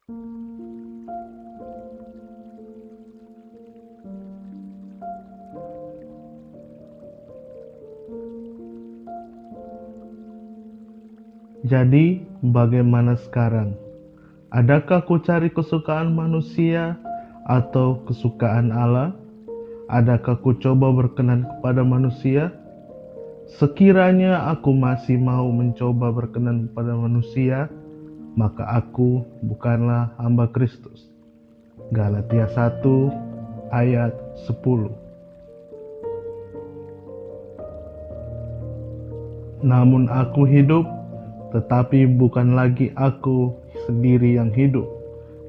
Jadi, bagaimana sekarang? Adakah ku cari kesukaan manusia atau kesukaan Allah? Adakah ku coba berkenan kepada manusia? Sekiranya aku masih mau mencoba berkenan kepada manusia, maka aku bukanlah hamba Kristus. Galatia 1 ayat 10. Namun aku hidup, tetapi bukan lagi aku sendiri yang hidup,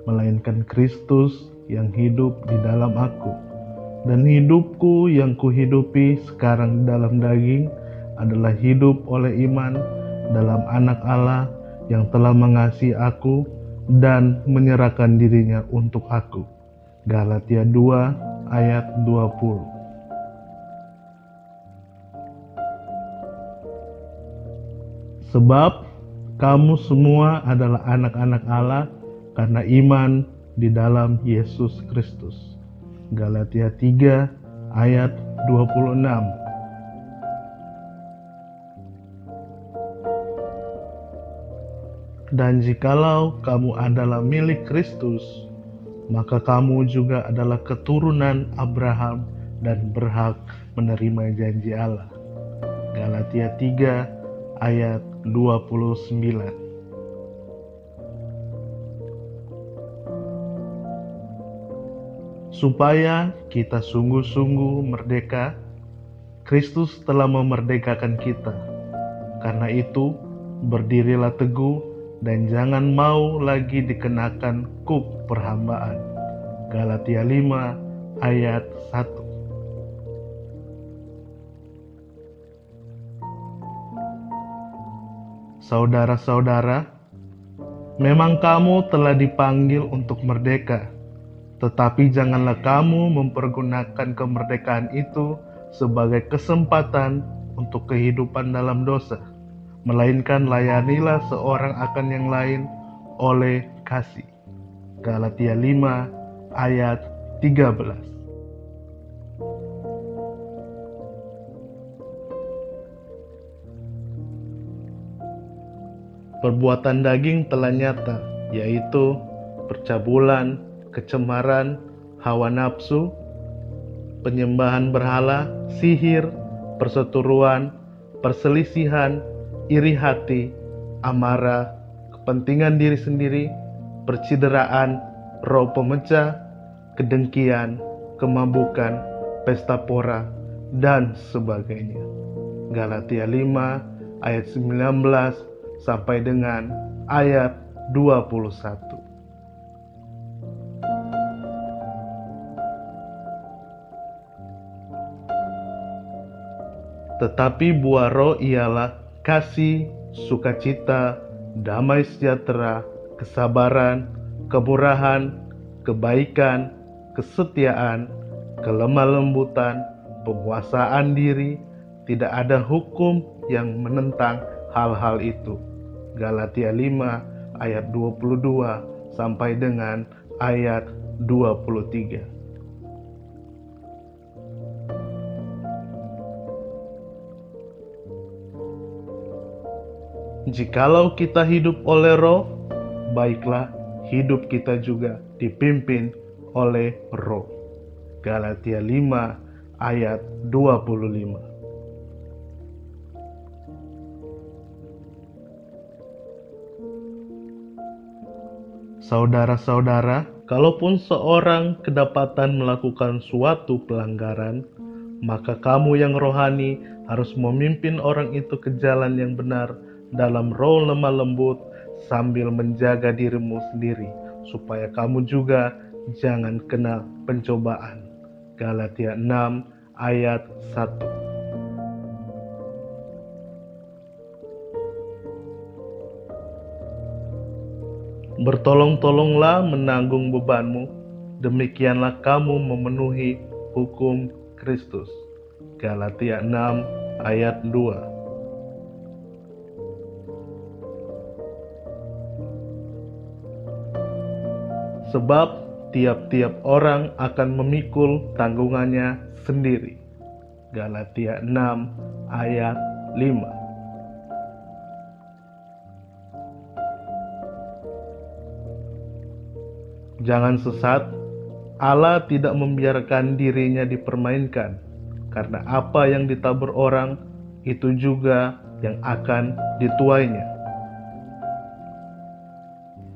melainkan Kristus yang hidup di dalam aku. Dan hidupku yang kuhidupi sekarang dalam daging adalah hidup oleh iman dalam Anak Allah yang telah mengasihi aku dan menyerahkan dirinya untuk aku. Galatia 2 ayat 20. Sebab kamu semua adalah anak-anak Allah karena iman di dalam Yesus Kristus. Galatia 3 ayat 26. Dan jikalau kamu adalah milik Kristus, maka kamu juga adalah keturunan Abraham dan berhak menerima janji Allah. Galatia 3 ayat 29. Supaya kita sungguh-sungguh merdeka, Kristus telah memerdekakan kita. Karena itu, berdirilah teguh dan jangan mau lagi dikenakan kuk perhambaan. Galatia 5 ayat 1. Saudara-saudara, memang kamu telah dipanggil untuk merdeka, tetapi janganlah kamu mempergunakan kemerdekaan itu sebagai kesempatan untuk kehidupan dalam dosa, melainkan layanilah seorang akan yang lain oleh kasih. Galatia 5 ayat 13. Perbuatan daging telah nyata, yaitu percabulan, kecemaran, hawa nafsu, penyembahan berhala, sihir, perseteruan, perselisihan, iri hati, amarah, kepentingan diri sendiri, percideraan, roh pemecah, kedengkian, kemabukan, pesta pora, dan sebagainya. Galatia 5 ayat 19 sampai dengan ayat 21. Tetapi buah roh ialah kasih, sukacita, damai sejahtera, kesabaran, kemurahan, kebaikan, kesetiaan, kelemah lembutan, penguasaan diri. Tidak ada hukum yang menentang hal-hal itu. Galatia 5 ayat 22 sampai dengan ayat 23. Jikalau kita hidup oleh Roh, baiklah hidup kita juga dipimpin oleh Roh. Galatia 5 ayat 25. Saudara-saudara, kalaupun seorang kedapatan melakukan suatu pelanggaran, maka kamu yang rohani harus memimpin orang itu ke jalan yang benar dalam roh lemah lembut sambil menjaga dirimu sendiri, supaya kamu juga jangan kena pencobaan. Galatia 6 ayat 1. Bertolong-tolonglah menanggung bebanmu, demikianlah kamu memenuhi hukum Kristus. Galatia 6 ayat 2. Sebab tiap-tiap orang akan memikul tanggungannya sendiri. Galatia 6 ayat 5. Jangan sesat, Allah tidak membiarkan dirinya dipermainkan, karena apa yang ditabur orang, itu juga yang akan dituainya.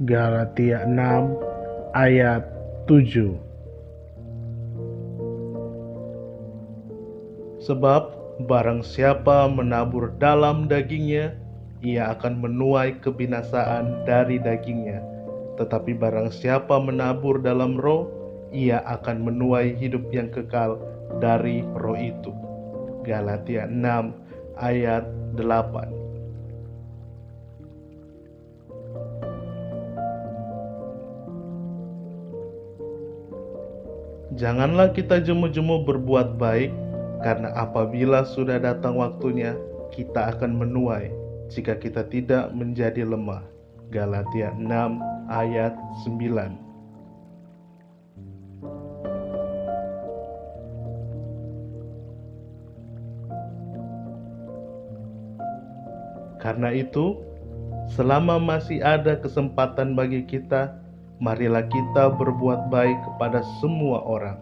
Galatia 6 ayat 7. Sebab barang siapa menabur dalam dagingnya, ia akan menuai kebinasaan dari dagingnya. Tetapi barang siapa menabur dalam roh, ia akan menuai hidup yang kekal dari roh itu. Galatia 6 ayat 8. Janganlah kita jemu-jemu berbuat baik, karena apabila sudah datang waktunya, kita akan menuai jika kita tidak menjadi lemah. Galatia 6 ayat 9. Karena itu, selama masih ada kesempatan bagi kita, marilah kita berbuat baik kepada semua orang,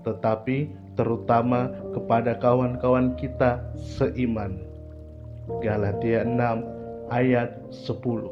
tetapi terutama kepada kawan-kawan kita seiman. Galatia 6 ayat 10.